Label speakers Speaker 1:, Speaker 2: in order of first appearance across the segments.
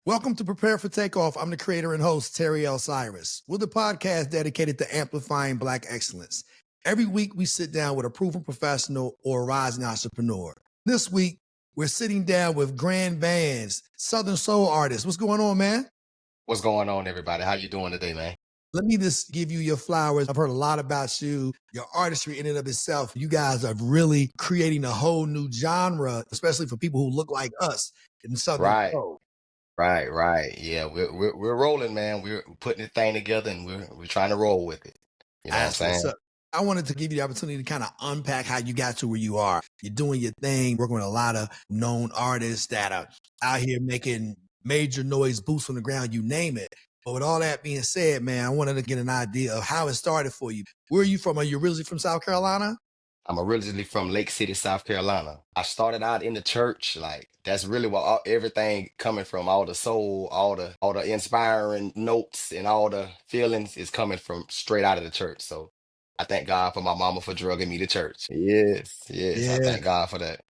Speaker 1: Welcome to Prepare for Takeoff. I'm the creator and host, Terry L. Cyrus. We're the podcast dedicated to amplifying Black excellence. Every week, we sit down with a proven professional or a rising entrepreneur. This week, we're sitting down with Grandbandz, Southern Soul artist. What's going on, man?
Speaker 2: What's going on, everybody? How you doing today, man?
Speaker 1: Let me just give you your flowers. I've heard a lot about you, your artistry in and of itself. You guys are really creating a whole new genre, especially for people who look like us in Southern
Speaker 2: Right,
Speaker 1: Soul.
Speaker 2: right. Yeah, we're rolling, man. We're putting the thing together, and we're trying to roll with it. You know what I'm
Speaker 1: That's what's
Speaker 2: saying?
Speaker 1: up. I wanted to give you the opportunity to kind of unpack how you got to where you are. You're doing your thing, working with a lot of known artists that are out here making major noise, boots on the ground, you name it. But with all that being said, man, I wanted to get an idea of how it started for you. Where are you from? Are you originally from South Carolina?
Speaker 2: I'm originally from Lake City, South Carolina. I started out in the church, like that's really what everything coming from. All the soul, all the inspiring notes, and all the feelings is coming from straight out of the church. So I thank God for my mama for drugging me to church. Yes, I
Speaker 1: Yeah.
Speaker 2: thank God for that.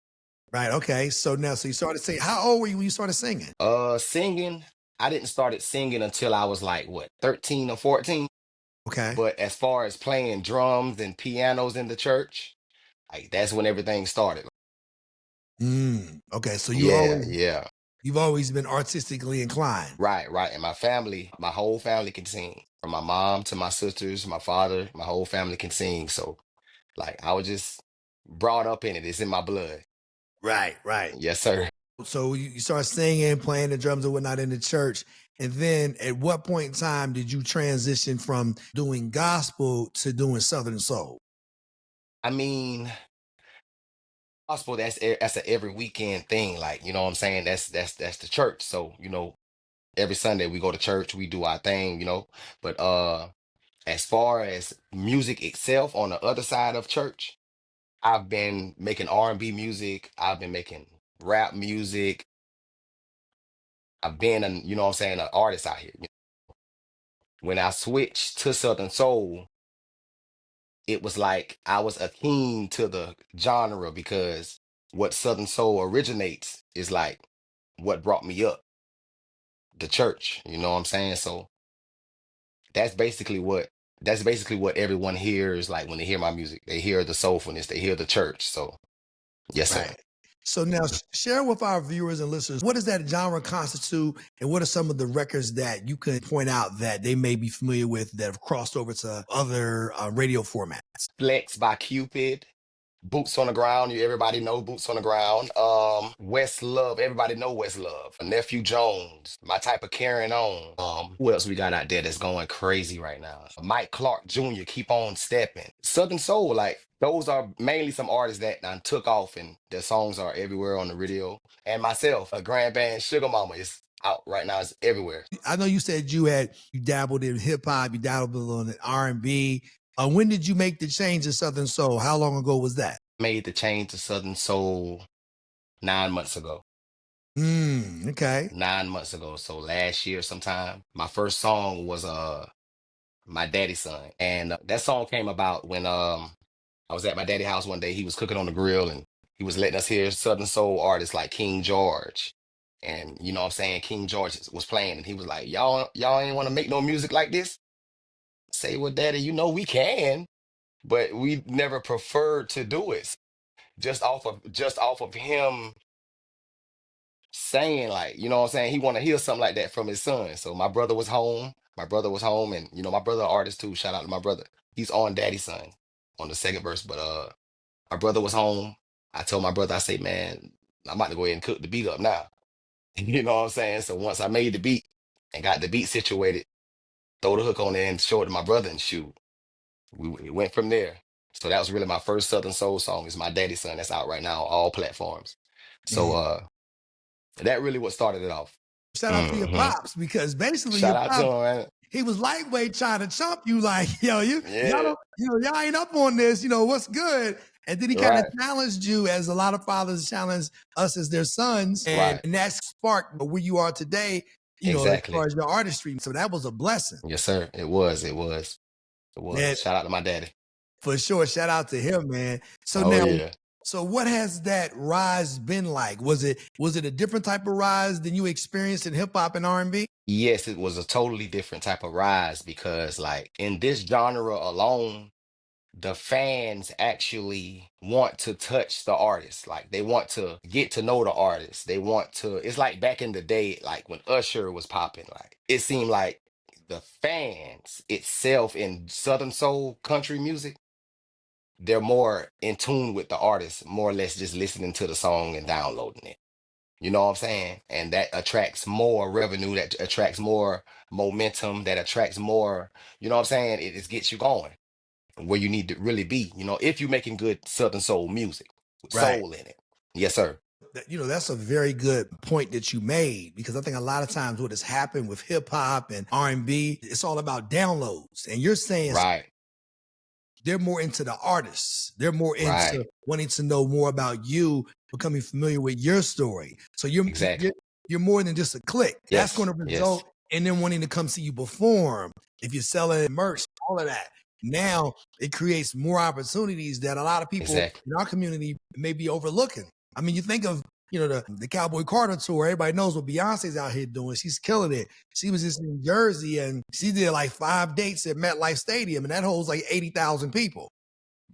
Speaker 1: Right. Okay. So you started singing. How old were you when you started singing?
Speaker 2: Singing, I didn't start singing until I was like what, 13 or 14.
Speaker 1: Okay.
Speaker 2: But as far as playing drums and pianos in the church, like that's when everything started.
Speaker 1: Okay. So
Speaker 2: Yeah.
Speaker 1: you've always been artistically inclined.
Speaker 2: Right. And my family, my whole family can sing. From my mom to my sisters, my father, my whole family can sing. So like I was just brought up in it. It's in my blood.
Speaker 1: Right.
Speaker 2: Yes, sir.
Speaker 1: So you start singing, playing the drums and whatnot in the church. And then at what point in time did you transition from doing gospel to doing Southern Soul?
Speaker 2: I mean, gospel, that's a every weekend thing. Like, you know what I'm saying? That's the church. So, every Sunday we go to church, we do our thing. But as far as music itself on the other side of church, I've been making R&B music, I've been making rap music. I've been you know what I'm saying, an artist out here. When I switched to Southern Soul, it was like I was akin to the genre because what Southern Soul originates is like what brought me up, the church, you know what I'm saying? So that's basically what that's basically what everyone hears like when they hear my music. They hear the soulfulness, they hear the church. So yes, sir.
Speaker 1: Right. So now share with our viewers and listeners, what does that genre constitute? And what are some of the records that you could point out that they may be familiar with that have crossed over to other radio formats?
Speaker 2: Flex by Cupid, Boots on the Ground. Everybody know Boots on the Ground. West Love. Everybody know West Love. Nephew Jones. My Type of Carrying On. Who else we got out there that's going crazy right now? Mike Clark Jr. Keep on Stepping. Southern Soul. Like those are mainly some artists that done took off and their songs are everywhere on the radio. And myself, a Grandbandz Sugar Mama is out right now. It's everywhere.
Speaker 1: I know you said you dabbled in hip hop, you dabbled in R&B. When did you make the change to Southern Soul? How long ago was that?
Speaker 2: Made the change to Southern Soul 9 months ago.
Speaker 1: Okay.
Speaker 2: 9 months ago. So last year sometime, my first song was My Daddy's Son. And that song came about when I was at my daddy house one day. He was cooking on the grill and he was letting us hear Southern Soul artists like King George. And you know what I'm saying? King George was playing and he was like, y'all ain't want to make no music like this? Say, well, daddy, we can, but we never preferred to do it. Just off of him saying like, you know what I'm saying, he want to hear something like that from his son. So my brother was home. And my brother artist too. Shout out to my brother. He's on Daddy's Son on the second verse. But my brother was home. I told my brother, I say, man, I'm about to go ahead and cook the beat up now. You know what I'm saying? So once I made the beat and got the beat situated, throw the hook on there and show it to my brother and shoot. We went from there. So that was really my first Southern Soul song. Is My Daddy's Son. That's out right now on all platforms. So that really what started it off.
Speaker 1: Shout out to your pops because basically
Speaker 2: Shout
Speaker 1: your
Speaker 2: out
Speaker 1: pops,
Speaker 2: to him, man.
Speaker 1: he was lightweight trying to chump you like, y'all
Speaker 2: Yeah,
Speaker 1: y'all ain't up on this, what's good? And then he kind of
Speaker 2: right,
Speaker 1: challenged you as a lot of fathers challenge us as their sons.
Speaker 2: right.
Speaker 1: And that sparked where you are today, as
Speaker 2: Exactly.
Speaker 1: far as your artistry. So that was a blessing.
Speaker 2: Yes, sir. It was.
Speaker 1: Man,
Speaker 2: Shout out to my daddy.
Speaker 1: for sure. Shout out to him, man. So
Speaker 2: Oh
Speaker 1: now,
Speaker 2: yeah.
Speaker 1: So what has that rise been like? Was it a different type of rise than you experienced in hip hop and R&B?
Speaker 2: Yes, it was a totally different type of rise because, like, in this genre alone, the fans actually want to touch the artist. Like, they want to get to know the artist. They want to, it's like back in the day, like when Usher was popping, like, it seemed like the fans itself in Southern Soul country music, they're more in tune with the artist, more or less just listening to the song and downloading it. You know what I'm saying? And that attracts more revenue, that attracts more momentum, that attracts more, you know what I'm saying? It just gets you going where you need to really be, if you're making good Southern soul music with
Speaker 1: Right.
Speaker 2: soul in it. Yes, sir.
Speaker 1: That's a very good point that you made, because I think a lot of times what has happened with hip hop and R&B, it's all about downloads. And you're saying
Speaker 2: Right,
Speaker 1: they're more into the artists. They're more into
Speaker 2: right.
Speaker 1: wanting to know more about you, becoming familiar with your story. So
Speaker 2: Exactly.
Speaker 1: you're more than just a click. That's going
Speaker 2: Yes,
Speaker 1: to
Speaker 2: yes,
Speaker 1: result in them wanting to come see you perform. If you're selling merch, all of that. Now it creates more opportunities that a lot of people
Speaker 2: exactly.
Speaker 1: in our community may be overlooking. I mean, you think of the Cowboy Carter tour. Everybody knows what Beyonce's out here doing. She's killing it. She was just in Jersey and she did like 5 dates at MetLife Stadium, and that holds like 80,000 people.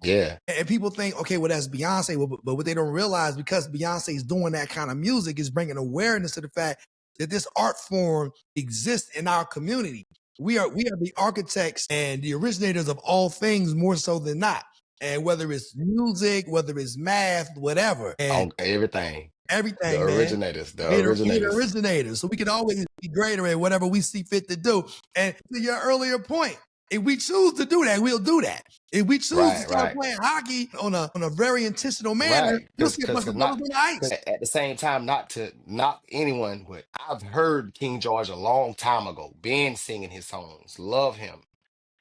Speaker 2: Yeah,
Speaker 1: And people think, okay, well, that's Beyonce. But what they don't realize, because Beyonce is doing that kind of music, is bringing awareness to the fact that this art form exists in our community. We are the architects and the originators of all things, more so than not. And whether it's music, whether it's math, whatever, and
Speaker 2: on everything. The
Speaker 1: everything, man.
Speaker 2: originators, the
Speaker 1: We're the
Speaker 2: originators.
Speaker 1: originators, so we can always be greater at whatever we see fit to do. And to your earlier point, if we choose to do that, we'll do that. If we choose to
Speaker 2: Right,
Speaker 1: start
Speaker 2: right,
Speaker 1: playing hockey on a very intentional manner,
Speaker 2: right.
Speaker 1: you'll
Speaker 2: Because
Speaker 1: see a bunch
Speaker 2: because
Speaker 1: of
Speaker 2: not
Speaker 1: brothers on the ice.
Speaker 2: 'cause at the same time, not to knock anyone, but I've heard King George a long time ago, been singing his songs, love him.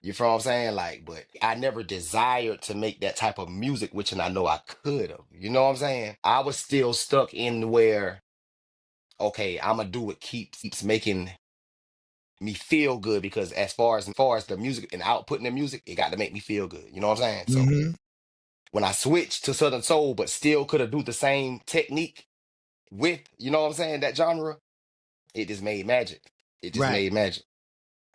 Speaker 2: You feel what I'm saying? Like, but I never desired to make that type of music, which and I know I could have. You know what I'm saying? I was still stuck in where, okay, I'm gonna do what keeps making me feel good because as far as the music and outputting the music, it got to make me feel good. You know what I'm saying? So
Speaker 1: Mm-hmm.
Speaker 2: when I switched to Southern Soul, but still could have do the same technique with, you know what I'm saying, that genre, it just made magic. It just
Speaker 1: Right.
Speaker 2: made magic.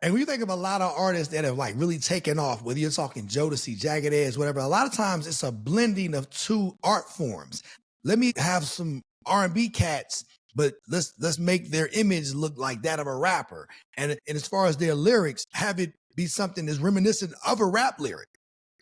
Speaker 1: And when you think of a lot of artists that have like really taken off, whether you're talking Jodeci, Jagged Edge, whatever, a lot of times it's a blending of two art forms. Let me have some R&B cats, but let's make their image look like that of a rapper. And as far as their lyrics, have it be something that's reminiscent of a rap lyric.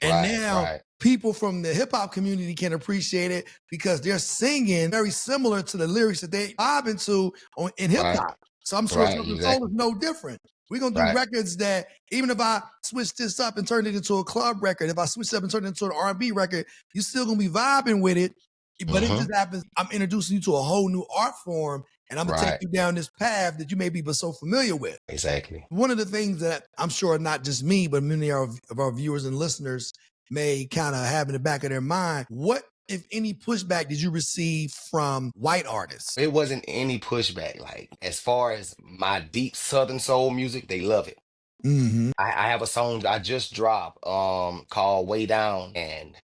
Speaker 1: And
Speaker 2: Right,
Speaker 1: now
Speaker 2: right,
Speaker 1: people from the hip hop community can appreciate it because they're singing very similar to the lyrics that they vibe into in hip
Speaker 2: right,
Speaker 1: hop. So I'm sure
Speaker 2: right,
Speaker 1: Southern Soul is
Speaker 2: exactly.
Speaker 1: no different. We're gonna do
Speaker 2: Right.
Speaker 1: records that even if I switch this up and turn it into a club record, if I switch it up and turn it into an R&B record, you're still gonna be vibing with it. But it
Speaker 2: Hmm.
Speaker 1: just happens, I'm introducing you to a whole new art form, and I'm gonna take
Speaker 2: Right.
Speaker 1: you down this path that you may be but so familiar with.
Speaker 2: Exactly.
Speaker 1: One of the things that I'm sure not just me, but many of our viewers and listeners may kind of have in the back of their mind, what, if any, pushback did you receive from white artists?
Speaker 2: It wasn't any pushback. Like, as far as my deep Southern soul music, they love it.
Speaker 1: Mm-hmm.
Speaker 2: I have a song I just dropped called Way Down, and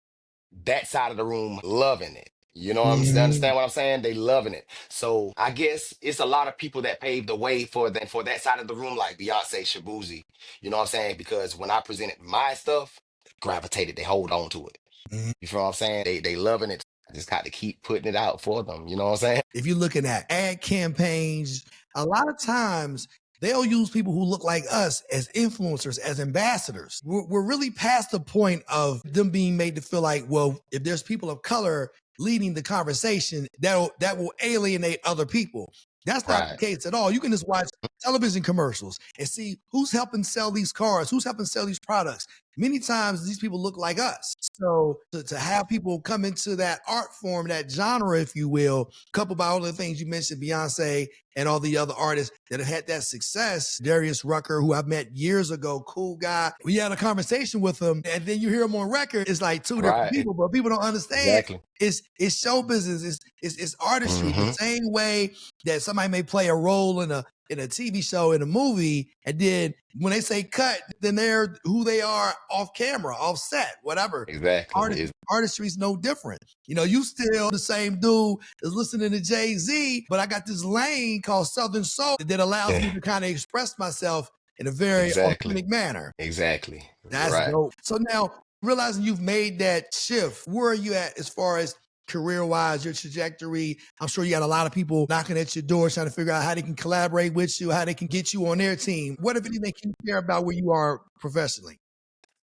Speaker 2: that side of the room loving it. You know what I'm saying?
Speaker 1: Mm-hmm.
Speaker 2: Understand what I'm saying? They loving it. So I guess it's a lot of people that paved the way for that side of the room, like Beyonce, Shabuzi. You know what I'm saying? Because when I presented my stuff, gravitated, they hold on to it.
Speaker 1: Mm-hmm.
Speaker 2: You feel what I'm saying? They loving it. I just got to keep putting it out for them. You know what I'm saying?
Speaker 1: If you're looking at ad campaigns, a lot of times they'll use people who look like us as influencers, as ambassadors. We're really past the point of them being made to feel like, well, if there's people of color leading the conversation, that will alienate other people. That's not the
Speaker 2: Right.
Speaker 1: case at all. You can just watch television commercials and see who's helping sell these cars, who's helping sell these products. Many times these people look like us. So to have people come into that art form, that genre, if you will, coupled by all the things you mentioned, Beyonce and all the other artists that have had that success, Darius Rucker, who I've met years ago, cool guy. We had a conversation with him, and then you hear him on record. It's like two different
Speaker 2: Right.
Speaker 1: people, but people don't understand.
Speaker 2: Exactly.
Speaker 1: It's show business. It's artistry. The
Speaker 2: Hmm.
Speaker 1: same way that somebody may play a role in a in a TV show, in a movie, and then when they say cut, then they're who they are off camera, off set, whatever.
Speaker 2: Exactly.
Speaker 1: Artistry's no different. You know, you still the same dude that's listening to Jay-Z, but I got this lane called Southern Soul that allows me to kind of express myself in a very authentic manner.
Speaker 2: Exactly.
Speaker 1: That's
Speaker 2: right.
Speaker 1: dope. So now, realizing you've made that shift, where are you at as far as career-wise, your trajectory? I'm sure you got a lot of people knocking at your door trying to figure out how they can collaborate with you, how they can get you on their team. What, if anything, can you share about where you are professionally?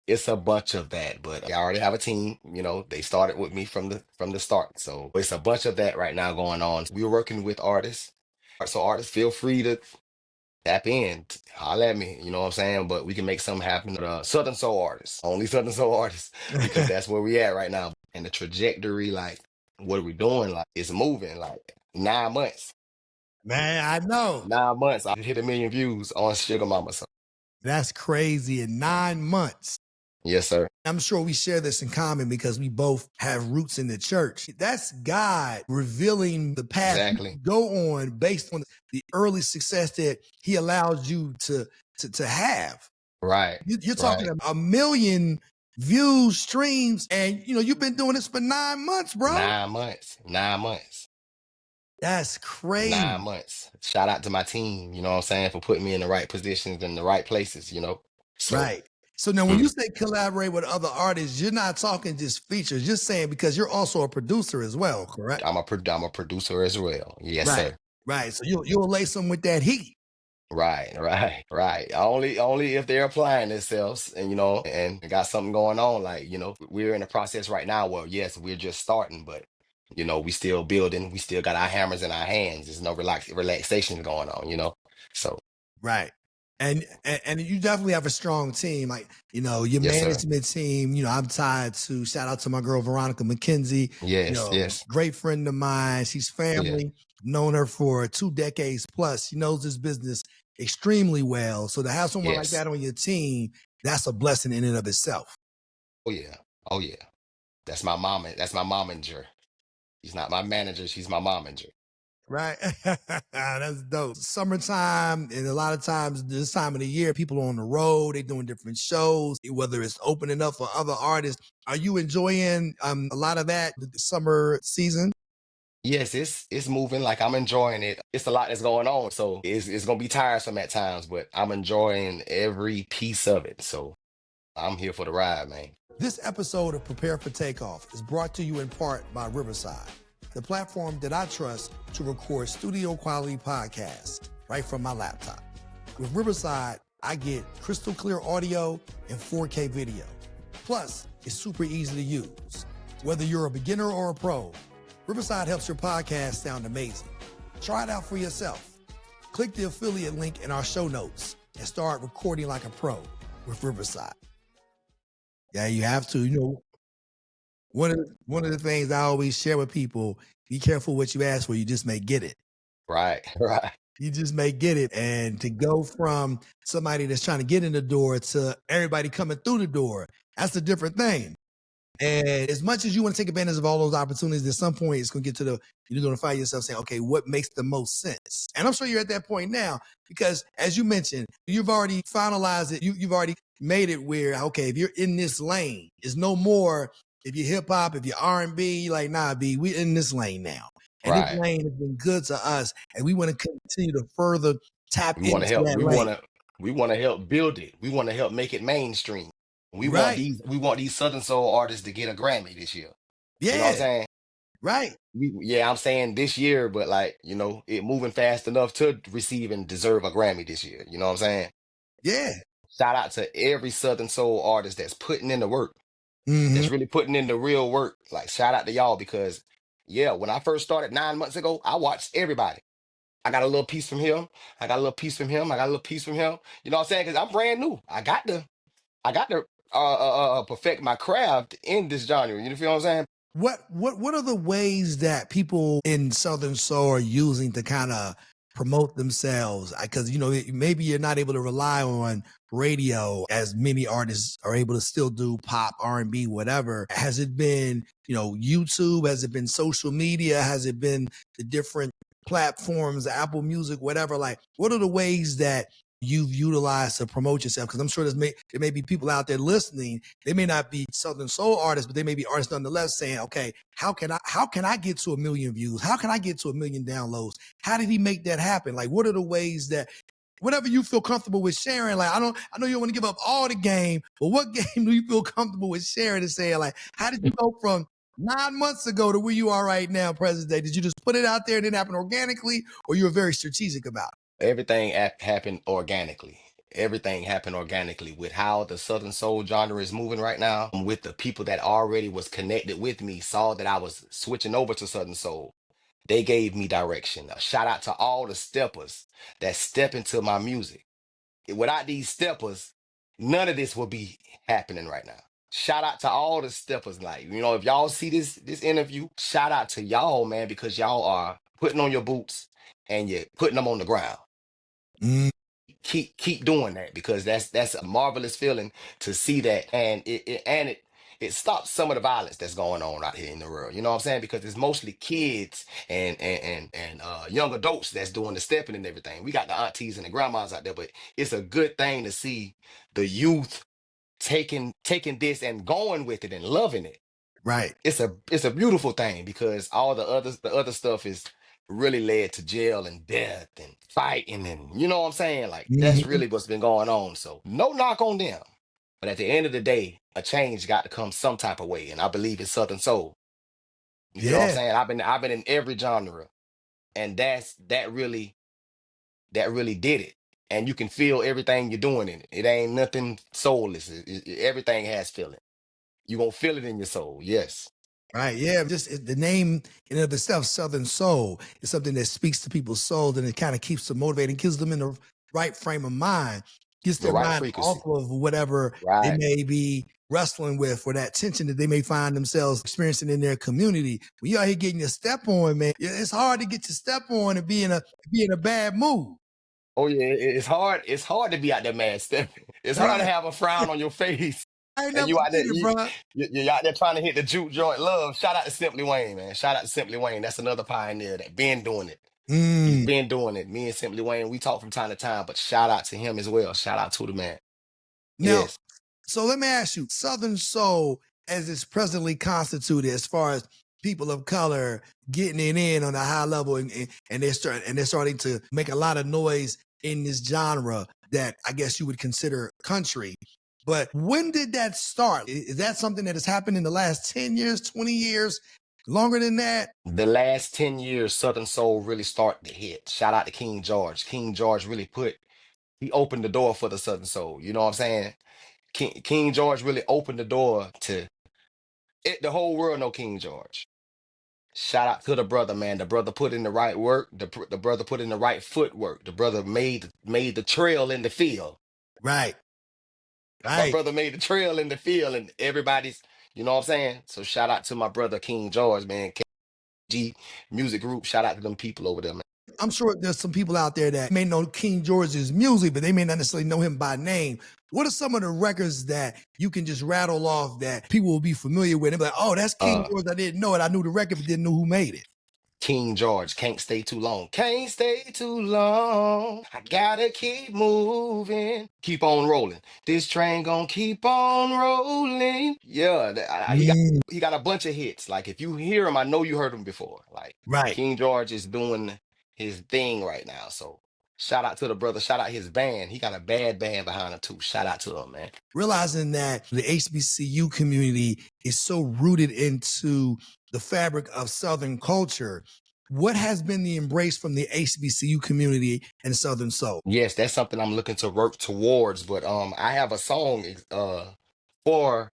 Speaker 2: It's a bunch of that, but I already have a team. You know, they started with me from the start, so it's a bunch of that right now going on. We're working with artists, so artists feel free to tap in, holler at me. You know what I'm saying? But we can make something happen. Southern soul artists, only Southern soul artists, because that's where we at right now. And the trajectory, like what are we doing? Like it's moving. Like 9 months.
Speaker 1: Man, I know.
Speaker 2: 9 months, I hit 1 million views on Sugar Mama. So
Speaker 1: That's crazy. In 9 months.
Speaker 2: yes, sir.
Speaker 1: I'm sure we share this in common because we both have roots in the church. That's God revealing the path you go on based on the early success that he allows you to have.
Speaker 2: Right.
Speaker 1: You're talking about 1 million views, streams, and you've been doing this for 9 months, bro.
Speaker 2: 9 months. 9 months.
Speaker 1: That's crazy.
Speaker 2: 9 months. Shout out to my team, you know what I'm saying, for putting me in the right positions in the right places, So,
Speaker 1: right. So now when you say collaborate with other artists, you're not talking just features, you're saying because you're also a producer as well, correct?
Speaker 2: I'm a producer as well. Yes,
Speaker 1: right.
Speaker 2: sir.
Speaker 1: Right. So you'll lace them with that heat.
Speaker 2: Right. Only if they're applying themselves and got something going on. Like, we're in the process right now where yes, we're just starting, but we still building, we still got our hammers in our hands. There's no relaxation going on. So
Speaker 1: right. And you definitely have a strong team. Like, your
Speaker 2: Yes, sir.
Speaker 1: management team, I'm tied to, shout out to my girl, Veronica McKenzie.
Speaker 2: Yes.
Speaker 1: Great friend of mine. She's family. Known her for 2 decades plus. She knows this business extremely well. So to have someone like that on your team, that's a blessing in and of itself.
Speaker 2: Oh yeah. That's my mom. That's my momager. She's not my manager. She's my momager.
Speaker 1: Right. That's dope. Summertime, and a lot of times this time of the year, people are on the road, they're doing different shows, whether it's opening up for other artists. Are you enjoying a lot of that, the summer season?
Speaker 2: Yes, it's moving. Like I'm enjoying it. It's a lot that's going on, so it's gonna be tiresome at times, but I'm enjoying every piece of it. So I'm here for the ride, man.
Speaker 1: This episode of Prepare for Takeoff is brought to you in part by Riverside, the platform that I trust to record studio quality podcasts right from my laptop. With Riverside, I get crystal clear audio and 4K video. Plus, it's super easy to use. Whether you're a beginner or a pro, Riverside helps your podcast sound amazing. Try it out for yourself. Click the affiliate link in our show notes and start recording like a pro with Riverside. Yeah, you have to. One of the things I always share with people, be careful what you ask for, you just may get it.
Speaker 2: Right.
Speaker 1: You just may get it. And to go from somebody that's trying to get in the door to everybody coming through the door, that's a different thing. And as much as you want to take advantage of all those opportunities, at some point it's going to get to you're going to find yourself saying, okay, what makes the most sense? And I'm sure you're at that point now because, as you mentioned, you've already finalized it. You've already made it where, okay, if you're in this lane, it's no more if you're hip hop, if you're R&B, like, nah, B, we're in this lane now. And this lane has been good to us, and we want to continue to further tap into that lane.
Speaker 2: We want to help build it. We want to help make it mainstream. We want these Southern Soul artists to get a Grammy this year.
Speaker 1: Yeah.
Speaker 2: You know what I'm saying?
Speaker 1: Right.
Speaker 2: I'm saying this year, but it moving fast enough to receive and deserve a Grammy this year. You know what I'm saying?
Speaker 1: Yeah.
Speaker 2: Shout out to every Southern Soul artist that's putting in the work.
Speaker 1: Mm-hmm.
Speaker 2: That's really putting in the real work. Like, shout out to y'all because, when I first started 9 months ago, I watched everybody. I got a little piece from him. I got a little piece from him. I got a little piece from him. You know what I'm saying? Because I'm brand new. I got to perfect my craft in this genre. You feel what I'm saying?
Speaker 1: What are the ways that people in Southern Soul are using to kind of promote themselves? Because maybe you're not able to rely on radio as many artists are able to still do pop, R&B, whatever. Has it been YouTube? Has it been social media? Has it been the different platforms, Apple Music, whatever, like what are the ways that you've utilized to promote yourself? Because I'm sure there may be people out there listening. They may not be Southern Soul artists, but they may be artists nonetheless saying, okay, how can I get to 1 million views? How can I get to 1 million downloads? How did he make that happen? Like, what are the ways that whatever you feel comfortable with sharing? Like, I know you don't want to give up all the game, but what game do you feel comfortable with sharing and saying, like, how did you go from 9 months ago to where you are right now, present day? Did you just put it out there and it happened organically, or you were very strategic about it?
Speaker 2: Everything happened organically. Everything happened organically with how the Southern Soul genre is moving right now. With the people that already was connected with me, saw that I was switching over to Southern Soul. They gave me direction. A shout out to all the steppers that step into my music. Without these steppers, none of this will be happening right now. Shout out to all the steppers. Like, if y'all see this interview, shout out to y'all, man, because y'all are putting on your boots and you're putting them on the ground.
Speaker 1: Mm.
Speaker 2: Keep doing that, because that's a marvelous feeling to see that, and it stops some of the violence that's going on out here in the world. You know what I'm saying? Because it's mostly kids and young adults that's doing the stepping and everything. We got the aunties and the grandmas out there, but it's a good thing to see the youth taking this and going with it and loving it.
Speaker 1: Right.
Speaker 2: It's a beautiful thing, because all the other stuff is really led to jail and death and fighting, and you know what I'm saying? Like, that's
Speaker 1: Mm-hmm.
Speaker 2: really what's been going on. So no knock on them. But at the end of the day, a change got to come some type of way. And I believe in Southern Soul. You get what I'm
Speaker 1: Yeah.
Speaker 2: saying? I've been in every genre. And that really did it. And you can feel everything you're doing in it. It ain't nothing soulless. Everything has feeling. You're gonna feel it in your soul. Yes.
Speaker 1: Right. Yeah. Just the name in and of itself, Southern Soul, is something that speaks to people's souls, and it kind of keeps them motivated, gives them in the right frame of mind, gets
Speaker 2: The
Speaker 1: their
Speaker 2: right
Speaker 1: mind off
Speaker 2: frequency.
Speaker 1: of whatever they
Speaker 2: Right.
Speaker 1: may be wrestling with, or that tension that they may find themselves experiencing in their community. When you out here getting your step on, man, it's hard to get your step on and be in a bad mood.
Speaker 2: Oh yeah, it's hard. It's hard to be out there, man. Stepping. It's hard to
Speaker 1: Right.
Speaker 2: have a frown on your face,
Speaker 1: I ain't
Speaker 2: and
Speaker 1: never
Speaker 2: you out there,
Speaker 1: did it, bro.
Speaker 2: you're out there trying to hit the juke joint. Love. Shout out to Simply Wayne, man. Shout out to Simply Wayne. That's another pioneer that been doing it. He's
Speaker 1: Mm.
Speaker 2: been doing it. Me and Simply Wayne, we talk from time to time, but shout out to him as well. Shout out to the man.
Speaker 1: Now,
Speaker 2: Yes.
Speaker 1: so let me ask you, Southern Soul, as it's presently constituted, as far as people of color getting it in on a high level, and they're starting to make a lot of noise in this genre that I guess you would consider country. But when did that start? Is that something that has happened in the last 10 years, 20 years, longer than that?
Speaker 2: The last 10 years, Southern Soul really started to hit. Shout out to King George. King George really he opened the door for the Southern Soul. You know what I'm saying? King George really opened the door to it. The whole world know King George. Shout out to the brother, man. The brother put in the right work. The brother put in the right footwork. The brother made the trail in the field.
Speaker 1: Right.
Speaker 2: My
Speaker 1: Right.
Speaker 2: brother made the trail in the field, and everybody's, you know what I'm saying? So shout out to my brother King George, man. KG Music Group. Shout out to them people over there, man.
Speaker 1: I'm sure there's some people out there that may know King George's music, but they may not necessarily know him by name. What are some of the records that you can just rattle off that people will be familiar with and be like, oh, that's King George. I didn't know it. I knew the record, but didn't know who made it.
Speaker 2: King George, can't stay too long. Can't stay too long. I gotta keep moving. Keep on rolling. This train gonna keep on rolling. Yeah, he got a bunch of hits. Like, if you hear him, I know you heard him before. Like,
Speaker 1: Right.
Speaker 2: King George is doing his thing right now. So shout out to the brother. Shout out his band. He got a bad band behind him too. Shout out to him, man.
Speaker 1: Realizing that the HBCU community is so rooted into the fabric of Southern culture, what has been the embrace from the HBCU community and Southern Soul?
Speaker 2: Yes, that's something I'm looking to work towards. But I have a song for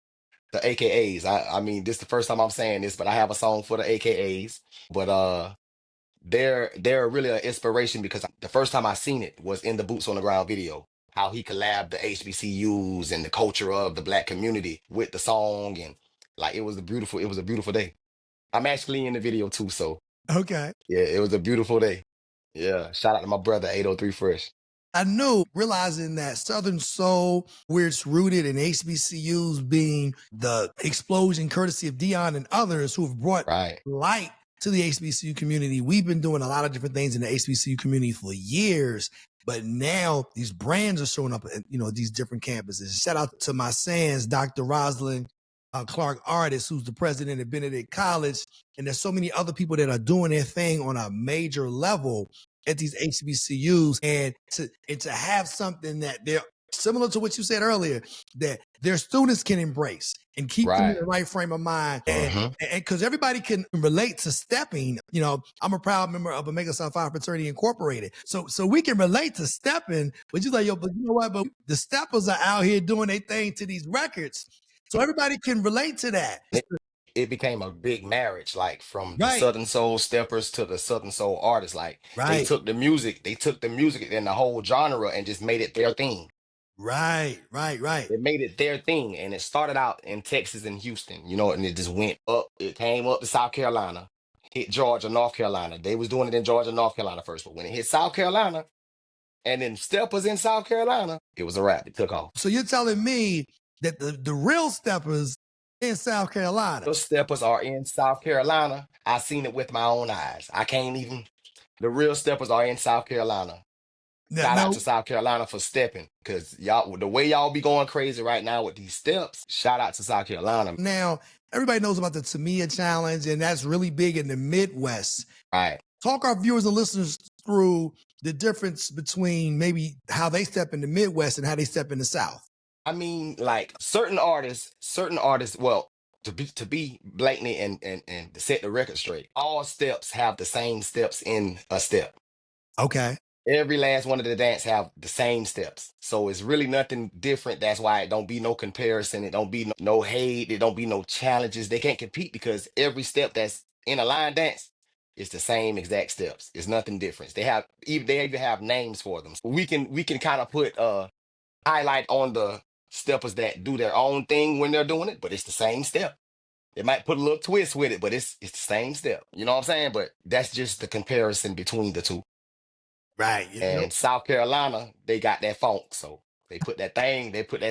Speaker 2: the AKAs. I mean, this is the first time I'm saying this, but I have a song for the AKAs. But they're really an inspiration, because the first time I seen it was in the Boots on the Ground video. How he collabed the HBCUs and the culture of the black community with the song, and like, it was a beautiful day. I'm actually in the video too, so
Speaker 1: Okay.
Speaker 2: yeah, it was a beautiful day. Yeah, shout out to my brother 803 Fresh.
Speaker 1: I know, realizing that Southern Soul, where it's rooted in HBCUs being the explosion courtesy of Dion and others who have brought
Speaker 2: Right.
Speaker 1: light to the HBCU community. We've been doing a lot of different things in the HBCU community for years, but now these brands are showing up at, these different campuses. Shout out to my sans, Dr. Rosalind Clark Artist, who's the president at Benedict College. And there's so many other people that are doing their thing on a major level at these HBCUs. And to have something that they're similar to what you said earlier, that their students can embrace and keep them in the right frame of mind. And because everybody can relate to stepping, I'm a proud member of Omega Psi Phi Fraternity Incorporated. So we can relate to stepping, but you're like, but you know what? But the steppers are out here doing their thing to these records. So everybody can relate to that.
Speaker 2: It became a big marriage, like from the Southern Soul steppers to the Southern Soul artists. Like they took the music and the whole genre and just made it their thing.
Speaker 1: Right.
Speaker 2: They made it their thing. And it started out in Texas and Houston, and it just went up. It came up to South Carolina, hit Georgia, North Carolina. They was doing it in Georgia, North Carolina first. But when it hit South Carolina, and then steppers in South Carolina, it was a wrap. It took off.
Speaker 1: So you're telling me that the real steppers in South Carolina.
Speaker 2: Those steppers are in South Carolina. I seen it with my own eyes. The real steppers are in South Carolina. Shout out to South Carolina for stepping, because y'all, the way y'all be going crazy right now with these steps, shout out to South Carolina.
Speaker 1: Now, everybody knows about the Tamiya Challenge, and that's really big in the Midwest.
Speaker 2: Right.
Speaker 1: Talk our viewers and listeners through the difference between maybe how they step in the Midwest and how they step in the South.
Speaker 2: I mean, like certain artists, well, to be blatantly and to set the record straight, all steps have the same steps in a step.
Speaker 1: Okay.
Speaker 2: Every last one of the dance have the same steps. So it's really nothing different. That's why it don't be no comparison. It don't be no hate. It don't be no challenges. They can't compete because every step that's in a line dance is the same exact steps. It's nothing different. They even have names for them. We can kind of put highlight on the steppers that do their own thing when they're doing it, but it's the same step. They might put a little twist with it, but it's the same step. You know what I'm saying? But that's just the comparison between the two.
Speaker 1: Right.
Speaker 2: And South Carolina, they got that funk. So they put that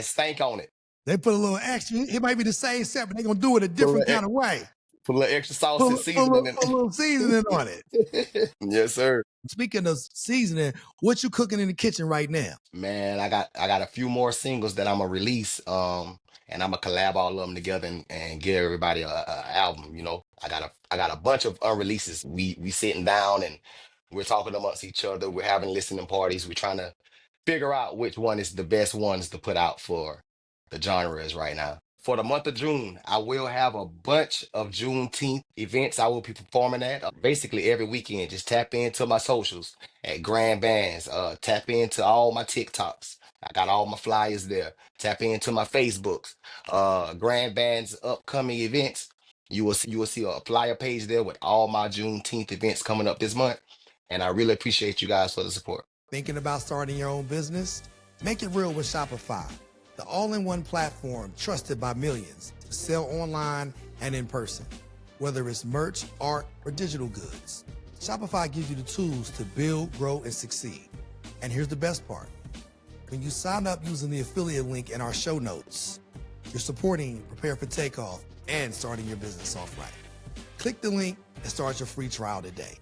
Speaker 2: stank on it.
Speaker 1: They put a little extra. It might be the same step, but they're going to do it a different kind of way.
Speaker 2: Put a little extra sauce and seasoning.
Speaker 1: Put a little seasoning on it.
Speaker 2: Yes, sir.
Speaker 1: Speaking of seasoning, what you cooking in the kitchen right now?
Speaker 2: Man, I got a few more singles that I'm gonna release. And I'm gonna collab all of them together and give everybody a album. I got a bunch of unreleases. We sitting down and we're talking amongst each other. We're having listening parties. We're trying to figure out which one is the best ones to put out for the genres right now. For the month of June, I will have a bunch of Juneteenth events I will be performing at. Basically every weekend. Just tap into my socials at Grandbandz. Tap into all my TikToks. I got all my flyers there. Tap into my Facebooks. Grandbandz upcoming events. You will see a flyer page there with all my Juneteenth events coming up this month. And I really appreciate you guys for the support.
Speaker 1: Thinking about starting your own business? Make it real with Shopify, the all-in-one platform trusted by millions to sell online and in person. Whether it's merch, art, or digital goods, Shopify gives you the tools to build, grow, and succeed. And here's the best part. When you sign up using the affiliate link in our show notes, you're supporting Prepare for Takeoff and starting your business off right. Click the link and start your free trial today.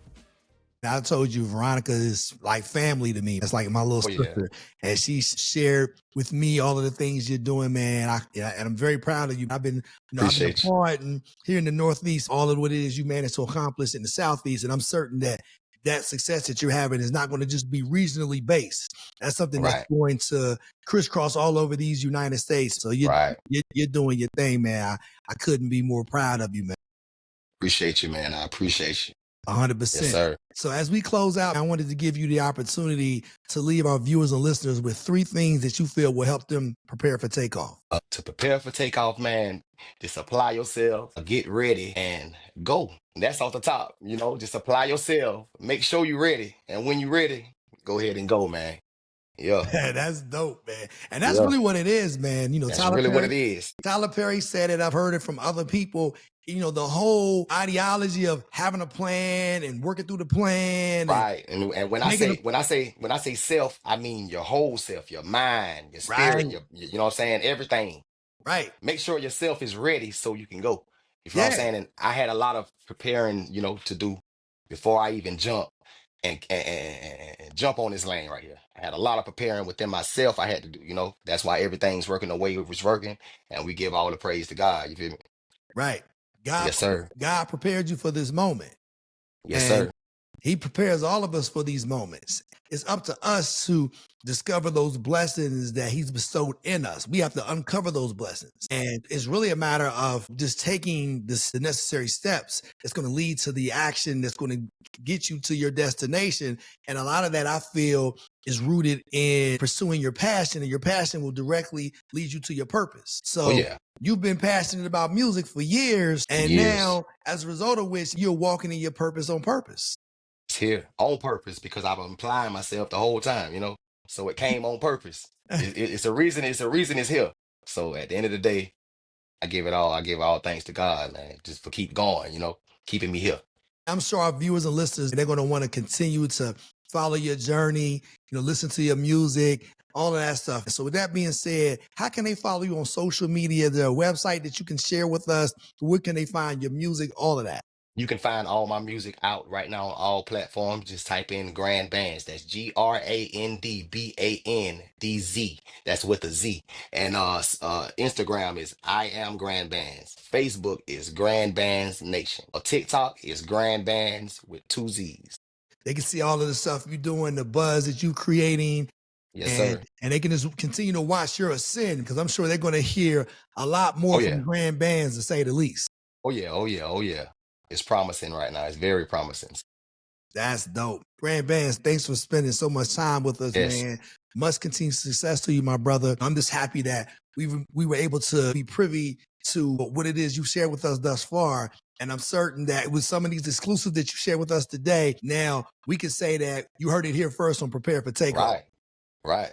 Speaker 1: Now, I told you, Veronica is like family to me. It's like my little sister. Yeah. And she shared with me all of the things you're doing, man. And I'm very proud of you. I've been, I've been apart and here in the Northeast, all of what it is you managed to accomplish in the Southeast. And I'm certain that that success that you're having is not going to just be regionally based. That's something that's going to crisscross all over these United States. So you're doing your thing, man. I couldn't be more proud of you, man.
Speaker 2: Appreciate you, man. I appreciate you.
Speaker 1: 100%.
Speaker 2: Yes, sir.
Speaker 1: So as we close out, I wanted to give you the opportunity to leave our viewers and listeners with 3 things that you feel will help them prepare for takeoff.
Speaker 2: To prepare for takeoff, man, just apply yourself, get ready, and go. That's off the top. Just apply yourself. Make sure you're ready. And when you're ready, go ahead and go, man. Yeah.
Speaker 1: That's dope, man. And that's really what it is, man.
Speaker 2: That's really what it is.
Speaker 1: Tyler Perry said it. I've heard it from other people. The whole ideology of having a plan and working through the plan.
Speaker 2: Right. And when I say self, I mean your whole self, your mind, your spirit, you know what I'm saying? Everything.
Speaker 1: Right.
Speaker 2: Make sure yourself is ready so you can go. You feel what I'm
Speaker 1: Yeah,
Speaker 2: saying? And I had a lot of preparing, to do before I even jump and jump on this lane right here. I had a lot of preparing within myself I had to do. That's why everything's working the way it was working. And we give all the praise to God. You feel me?
Speaker 1: right.
Speaker 2: Yes, sir.
Speaker 1: God prepared you for this moment.
Speaker 2: Yes,
Speaker 1: And
Speaker 2: sir.
Speaker 1: he prepares all of us for these moments. It's up to us to discover those blessings that he's bestowed in us. We have to uncover those blessings. And it's really a matter of just taking the necessary steps that's going to lead to the action that's going to get you to your destination. And a lot of that I feel is rooted in pursuing your passion, and your passion will directly lead you to your purpose.
Speaker 2: Oh,
Speaker 1: So
Speaker 2: yeah.
Speaker 1: you've been passionate about music for years, and
Speaker 2: Years.
Speaker 1: now as a result of which you're walking in your purpose on purpose.
Speaker 2: It's here on purpose because I've been applying myself the whole time. So it came on purpose. It's a reason. It's a reason it's here. So at the end of the day, I give all thanks to God, man, just for keep going, keeping me here.
Speaker 1: I'm sure our viewers and listeners, they're going to want to continue to follow your journey, listen to your music, all of that stuff. So with that being said, how can they follow you on social media? Is there a website that you can share with us? Where can they find your music? All of that.
Speaker 2: You can find all my music out right now on all platforms. Just type in Grandbandz. That's Grandbandz. That's with a Z. And Instagram is I am Grandbandz. Facebook is Grandbandz Nation. Or TikTok is Grandbandz with two Z's.
Speaker 1: They can see all of the stuff you're doing, the buzz that you're creating,
Speaker 2: Yes,
Speaker 1: and
Speaker 2: sir.
Speaker 1: they can just continue to watch your ascend, because I'm sure they're going to hear a lot more
Speaker 2: Oh
Speaker 1: from
Speaker 2: yeah.
Speaker 1: Grandbandz, to say the least.
Speaker 2: Oh yeah. Oh yeah. Oh yeah. It's promising right now. It's very promising.
Speaker 1: That's dope. Grandbandz, thanks for spending so much time with us,
Speaker 2: Yes.
Speaker 1: man. Much continued success to you, my brother. I'm just happy that we were able to be privy to what it is you shared with us thus far. And I'm certain that with some of these exclusives that you shared with us today, now we can say that you heard it here first on Prepare for Takeoff.
Speaker 2: Right. Right.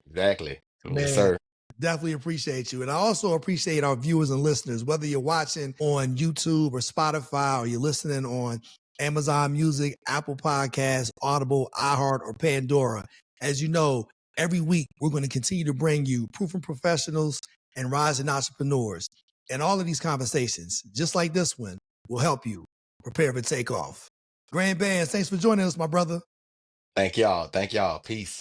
Speaker 2: Exactly. Yes,
Speaker 1: Man,
Speaker 2: sir.
Speaker 1: definitely appreciate you. And I also appreciate our viewers and listeners, whether you're watching on YouTube or Spotify, or you're listening on Amazon Music, Apple Podcasts, Audible, iHeart, or Pandora. As you know, every week we're going to continue to bring you proven professionals and rising entrepreneurs. And all of these conversations, just like this one, will help you prepare for takeoff. Grandbandz, thanks for joining us, my brother.
Speaker 2: Thank y'all. Thank y'all. Peace.